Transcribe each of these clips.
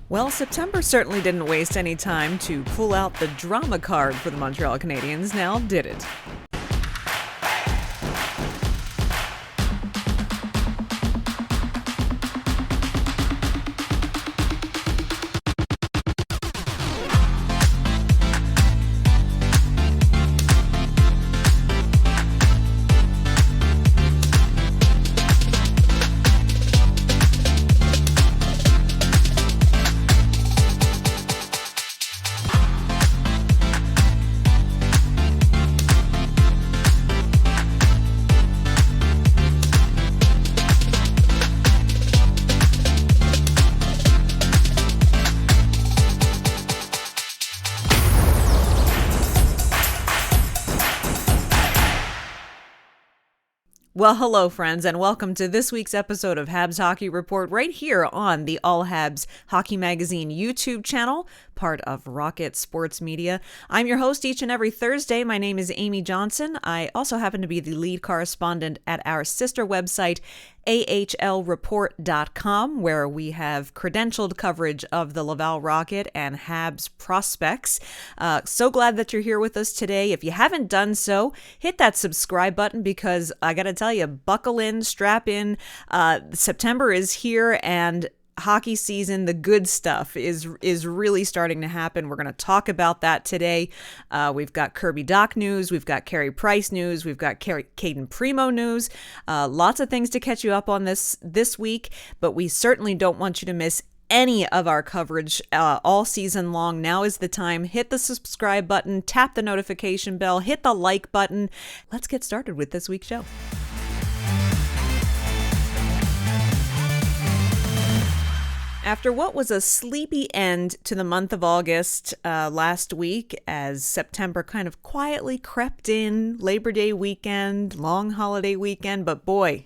Well, September certainly didn't waste any time to pull out the drama card for the Montreal Canadiens, now did it? Well, hello, friends, and welcome to this week's episode of Habs Hockey Report right here on the All Habs Hockey Magazine YouTube channel, part of Rocket Sports Media. I'm your host each and every Thursday. My name is Amy Johnson. I also happen to be the lead correspondent at our sister website, ahlreport.com, where we have credentialed coverage of the Laval Rocket and Habs prospects. So glad that you're here with us today. If you haven't done so, hit that subscribe button because I got to tell you, buckle in, strap in. September is here and hockey season, the good stuff is really starting to happen. We're going to talk about that today. We've got Kirby Dach news. We've got Carey Price news. We've got Cayden Primo news. Lots of things to catch you up on this week, but we certainly don't want you to miss any of our coverage all season long. Now is the time. Hit the subscribe button, tap the notification bell, hit the like button. Let's get started with this week's show. After what was a sleepy end to the month of August last week, as September kind of quietly crept in, Labor Day weekend, long holiday weekend, but boy,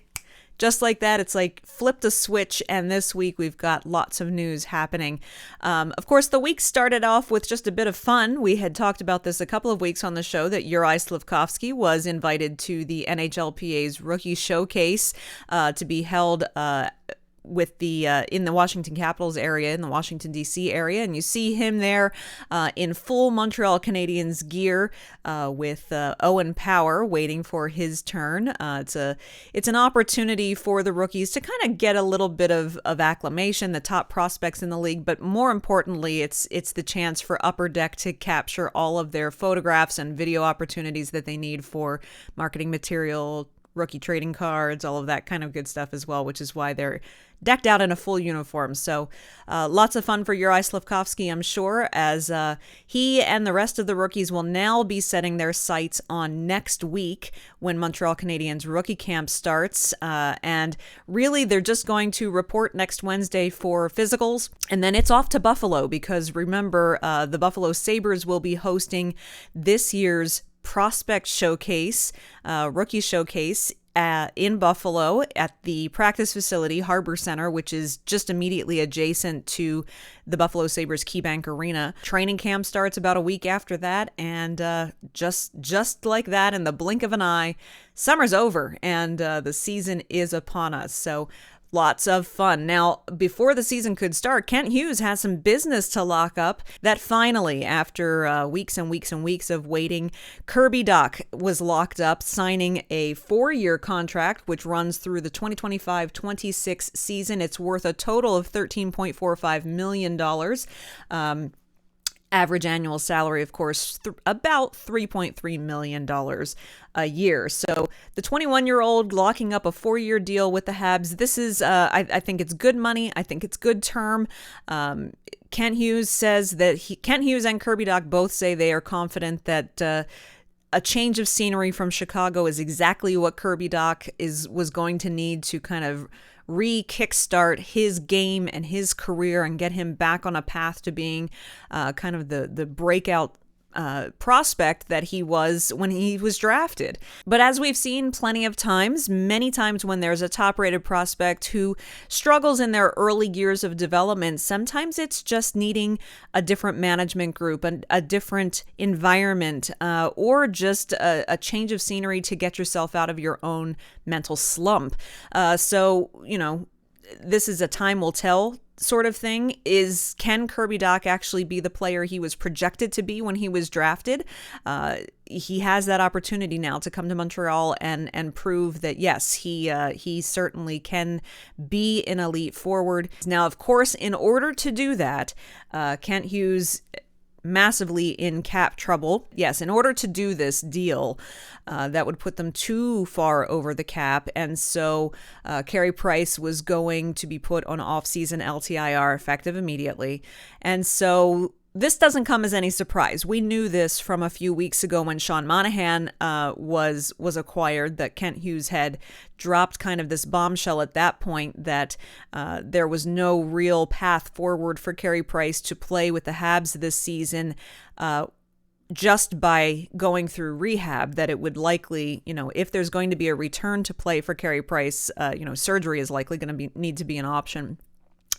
just like that, it's like flipped a switch, and this week we've got lots of news happening. Of course, the week started off with just a bit of fun. We had talked about this a couple of weeks on the show, that Juraj Slafkovský was invited to the NHLPA's Rookie Showcase to be held with the in the Washington Capitals area, in the Washington D.C. area, and you see him there in full Montreal Canadiens gear with Owen Power waiting for his turn. It's an opportunity for the rookies to kind of get a little bit of acclamation, the top prospects in the league, but more importantly, it's the chance for Upper Deck to capture all of their photographs and video opportunities that they need for marketing material, rookie trading cards, all of that kind of good stuff as well, which is why they're decked out in a full uniform. So lots of fun for Juraj Slafkovský, I'm sure, as he and the rest of the rookies will now be setting their sights on next week when Montreal Canadiens rookie camp starts. And really, they're just going to report next Wednesday for physicals, and then it's off to Buffalo because remember, the Buffalo Sabres will be hosting this year's Prospect Showcase, Rookie Showcase, in Buffalo at the practice facility, Harbor Center, which is just immediately adjacent to the Buffalo Sabres KeyBank Arena. Training camp starts about a week after that, and just like that, in the blink of an eye, summer's over, and the season is upon us. So lots of fun. Now, before the season could start, Kent Hughes has some business to lock up that finally, after weeks and weeks and weeks of waiting, Kirby Dach was locked up, signing a 4-year contract, which runs through the 2025-26 season. It's worth a total of $13.45 million. Average annual salary, of course, about $3.3 million a year. So the 21-year-old locking up a 4-year deal with the Habs. This is, I think it's good money. I think it's good term. Kent Hughes says that Kent Hughes and Kirby Dach both say they are confident that a change of scenery from Chicago is exactly what Kirby Dach was going to need to kind of re-kickstart his game and his career and get him back on a path to being kind of the breakout prospect that he was when he was drafted. But as we've seen plenty of times, many times when there's a top-rated prospect who struggles in their early years of development, sometimes it's just needing a different management group, a different environment, or just a change of scenery to get yourself out of your own mental slump. So, this is a time will tell sort of thing is, can Kirby Dach actually be the player he was projected to be when he was drafted? He has that opportunity now to come to Montreal and prove that, yes, he certainly can be an elite forward. Now, of course, in order to do that, Kent Hughes massively in cap trouble. Yes, in order to do this deal, that would put them too far over the cap. And so Carey Price was going to be put on off-season LTIR effective immediately. And so this doesn't come as any surprise. We knew this from a few weeks ago when Sean Monahan was acquired, that Kent Hughes had dropped kind of this bombshell at that point that there was no real path forward for Carey Price to play with the Habs this season just by going through rehab, that it would likely, if there's going to be a return to play for Carey Price, surgery is likely going to need to be an option.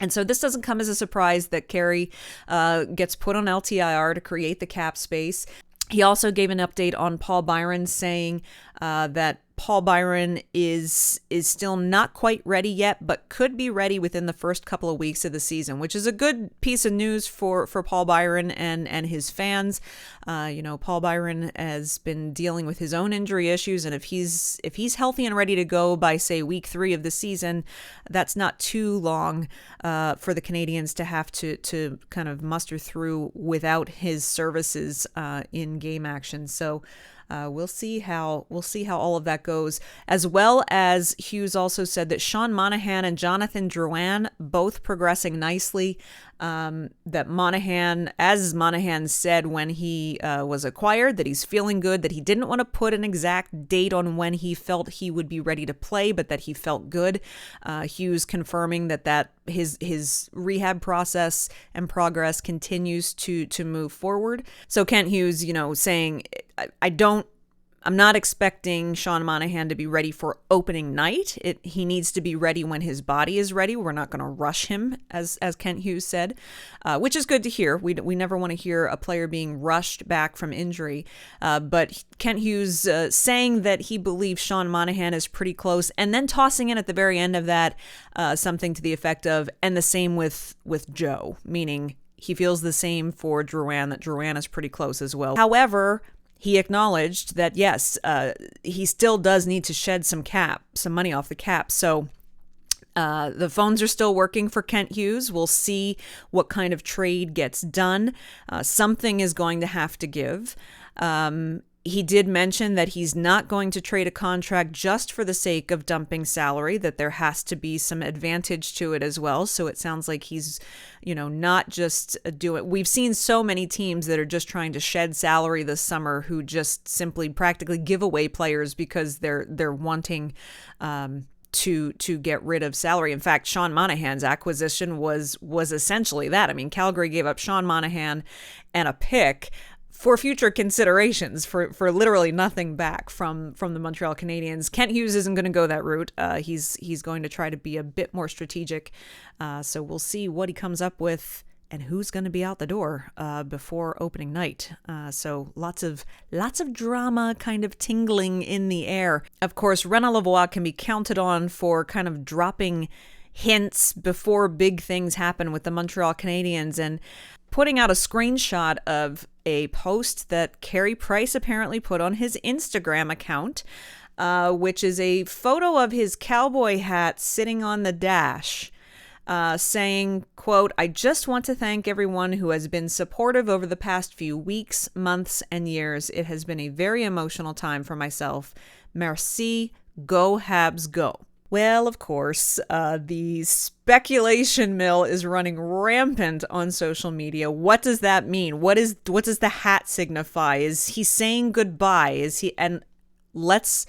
And so this doesn't come as a surprise that Carey gets put on LTIR to create the cap space. He also gave an update on Paul Byron, saying that Paul Byron is still not quite ready yet, but could be ready within the first couple of weeks of the season, which is a good piece of news for Paul Byron and his fans. Paul Byron has been dealing with his own injury issues, and if he's healthy and ready to go by, say, week 3 of the season, that's not too long for the Canadiens to have to kind of muster through without his services in game action. So we'll see how all of that goes. As well as Hughes also said that Sean Monahan and Jonathan Drouin both progressing nicely. That Monahan, as Monahan said when he was acquired, that he's feeling good, that he didn't want to put an exact date on when he felt he would be ready to play, but that he felt good. Hughes confirming that his rehab process and progress continues to move forward. So Kent Hughes, saying, I'm not expecting Sean Monahan to be ready for opening night. He needs to be ready when his body is ready. We're not going to rush him, as Kent Hughes said, which is good to hear. We never want to hear a player being rushed back from injury. But Kent Hughes saying that he believes Sean Monahan is pretty close, and then tossing in at the very end of that something to the effect of, and the same with Joe, meaning he feels the same for Drouin, that Drouin is pretty close as well. However, he acknowledged that, yes, he still does need to shed some money off the cap. So the phones are still working for Kent Hughes. We'll see what kind of trade gets done. Something is going to have to give. He did mention that he's not going to trade a contract just for the sake of dumping salary, that there has to be some advantage to it as well. So it sounds like he's, not just doing. We've seen so many teams that are just trying to shed salary this summer who just simply practically give away players because they're wanting to get rid of salary. In fact, Sean Monahan's acquisition was essentially that. I mean, Calgary gave up Sean Monahan and a pick for future considerations for literally nothing back from the Montreal Canadiens. Kent Hughes isn't going to go that route. He's going to try to be a bit more strategic. So we'll see what he comes up with and who's going to be out the door before opening night. So lots of drama kind of tingling in the air. Of course, Renaud Lavoie can be counted on for kind of dropping hints before big things happen with the Montreal Canadiens, and putting out a screenshot of a post that Carey Price apparently put on his Instagram account, which is a photo of his cowboy hat sitting on the dash, saying, quote, "I just want to thank everyone who has been supportive over the past few weeks, months, and years. It has been a very emotional time for myself. Merci. Go Habs, go." Well, of course, the speculation mill is running rampant on social media. What does that mean? What does the hat signify? Is he saying goodbye? Is he? And let's,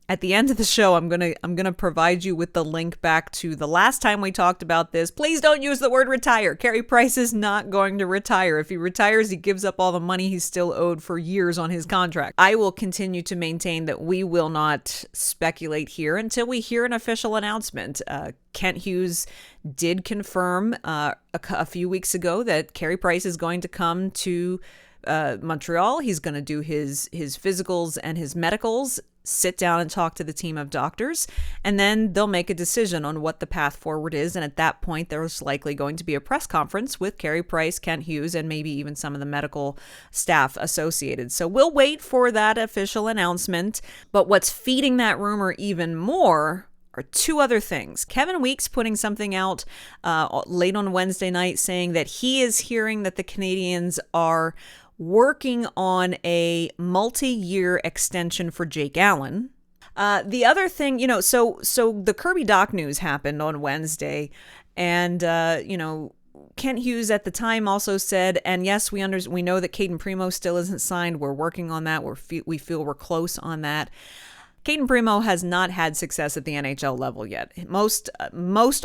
at the end of the show, I'm gonna provide you with the link back to the last time we talked about this. Please don't use the word retire. Carey Price is not going to retire. If he retires, he gives up all the money he's still owed for years on his contract. I will continue to maintain that we will not speculate here until we hear an official announcement. Kent Hughes did confirm a few weeks ago that Carey Price is going to come to Montreal. He's going to do his physicals and his medicals. sit down and talk to the team of doctors, and then they'll make a decision on what the path forward is. And at that point, there's likely going to be a press conference with Carey Price, Kent Hughes, and maybe even some of the medical staff associated. So we'll wait for that official announcement. But what's feeding that rumor even more are two other things. Kevin Weeks putting something out late on Wednesday night saying that he is hearing that the Canadiens are working on a multi-year extension for Jake Allen. The other thing, so the Kirby Dach news happened on Wednesday, and Kent Hughes at the time also said, and yes, we know that Cayden Primo still isn't signed. We're working on that. We feel we're close on that. Cayden Primo has not had success at the NHL level yet. Most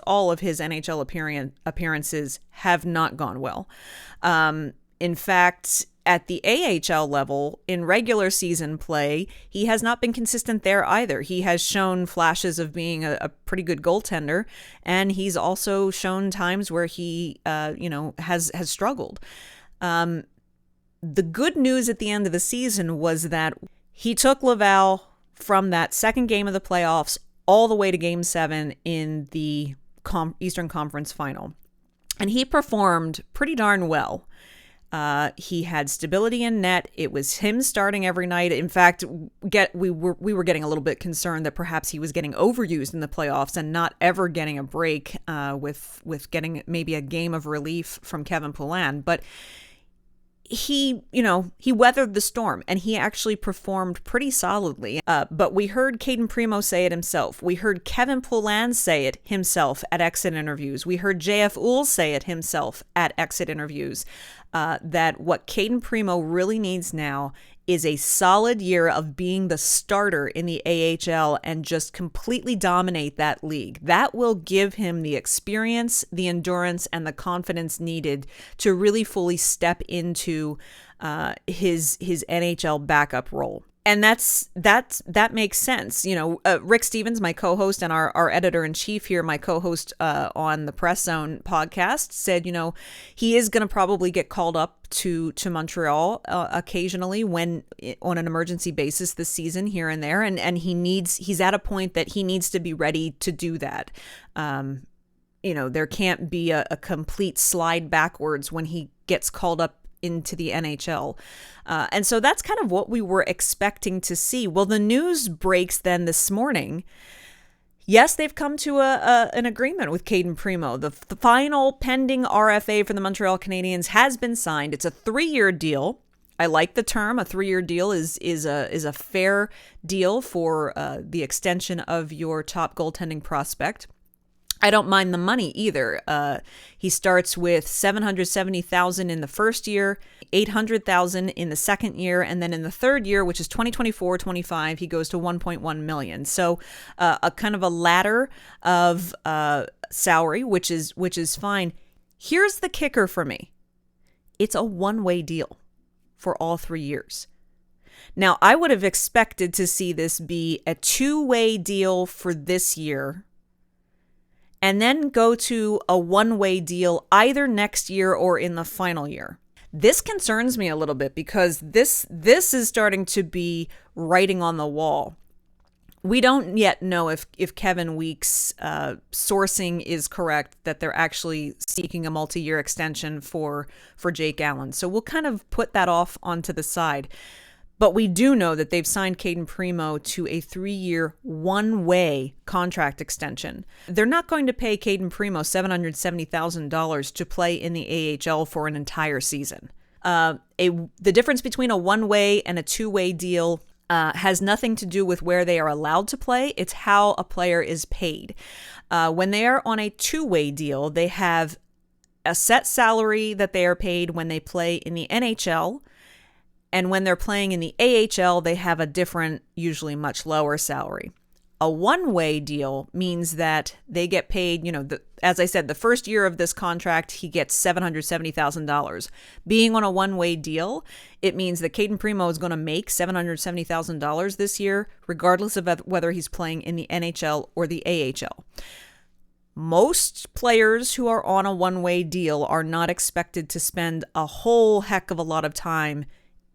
all of his NHL appearances have not gone well. In fact, at the AHL level, in regular season play, he has not been consistent there either. He has shown flashes of being a pretty good goaltender, and he's also shown times where he, has struggled. The good news at the end of the season was that he took Laval from that second game of the playoffs all the way to Game 7 in the Eastern Conference Final, and he performed pretty darn well. He had stability in net. It was him starting every night. In fact, we were getting a little bit concerned that perhaps he was getting overused in the playoffs and not ever getting a break with getting maybe a game of relief from Kevin Poulin. But he weathered the storm, and he actually performed pretty solidly. But we heard Cayden Primo say it himself. We heard Kevin Poulin say it himself at exit interviews. We heard JF Uhl say it himself at exit interviews. That what Cayden Primo really needs now is a solid year of being the starter in the AHL and just completely dominate that league. That will give him the experience, the endurance, and the confidence needed to really fully step into his NHL backup role. And that makes sense. Rick Stevens, my co-host and our editor-in-chief here, my co-host on the Press Zone podcast, said, he is going to probably get called up to Montreal occasionally when on an emergency basis this season here and there. And he's at a point that he needs to be ready to do that. There can't be a complete slide backwards when he gets called up into the NHL. And so that's kind of what we were expecting to see. Well, the news breaks then this morning. Yes, they've come to an agreement with Cayden Primo. The final pending RFA for the Montreal Canadiens has been signed. It's a 3-year deal. I like the term. A 3-year deal is a fair deal for the extension of your top goaltending prospect. I don't mind the money either. He starts with $770,000 in the first year, $800,000 in the second year, and then in the third year, which is 2024-25, he goes to $1.1 million. So a kind of a ladder of salary, which is fine. Here's the kicker for me: it's a one-way deal for all 3 years. Now, I would have expected to see this be a 2-way deal for this year, and then go to a one-way deal either next year or in the final year. This concerns me a little bit because this is starting to be writing on the wall. We don't yet know if Kevin Weeks' sourcing is correct, that they're actually seeking a multi-year extension for Jake Allen. So we'll kind of put that off onto the side. But we do know that they've signed Cayden Primo to a 3-year, one-way contract extension. They're not going to pay Cayden Primo $770,000 to play in the AHL for an entire season. The difference between a one-way and a 2-way deal has nothing to do with where they are allowed to play. It's how a player is paid. When they are on a 2-way deal, they have a set salary that they are paid when they play in the NHL. And when they're playing in the AHL, they have a different, usually much lower salary. A one-way deal means that they get paid, as I said, the first year of this contract, he gets $770,000. Being on a one-way deal, it means that Cayden Primo is going to make $770,000 this year, regardless of whether he's playing in the NHL or the AHL. Most players who are on a one-way deal are not expected to spend a whole heck of a lot of time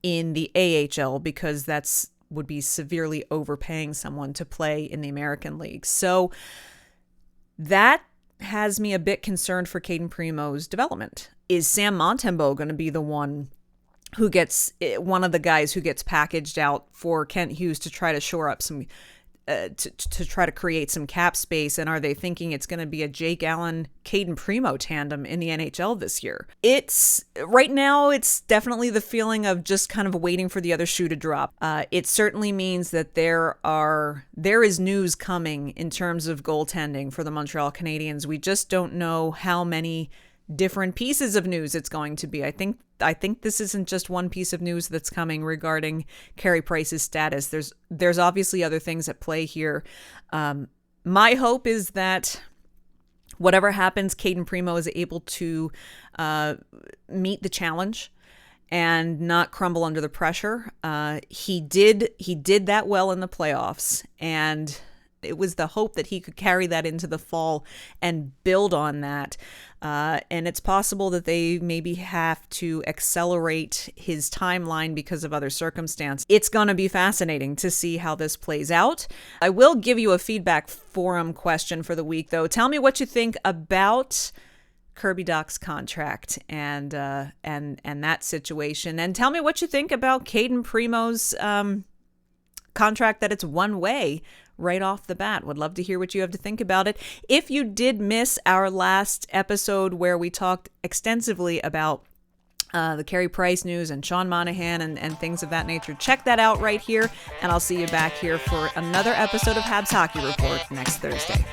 in the AHL because that's would be severely overpaying someone to play in the American League. So that has me a bit concerned for Cayden Primeau's development. Is Sam Montembeault going to be the one who gets one of the guys who gets packaged out for Kent Hughes to try to shore up some to try to create some cap space? And are they thinking it's going to be a Jake Allen, Cayden Primo tandem in the NHL this year? It's right now, it's definitely the feeling of just kind of waiting for the other shoe to drop. It certainly means that there is news coming in terms of goaltending for the Montreal Canadiens. We just don't know how many different pieces of news it's going to be. I think this isn't just one piece of news that's coming regarding Carey Price's status. There's obviously other things at play here. My hope is that whatever happens, Cayden Primo is able to meet the challenge and not crumble under the pressure. He did that well in the playoffs, and it was the hope that he could carry that into the fall and build on that. And it's possible that they maybe have to accelerate his timeline because of other circumstances. It's going to be fascinating to see how this plays out. I will give you a feedback forum question for the week, though. Tell me what you think about Kirby Dach's contract and that situation. And tell me what you think about Cayden Primo's contract, that it's one way right off the bat. Would love to hear what you have to think about it. If you did miss our last episode where we talked extensively about the Carey Price news and Sean Monahan and things of that nature, check that out right here, and I'll see you back here for another episode of Habs Hockey Report next Thursday.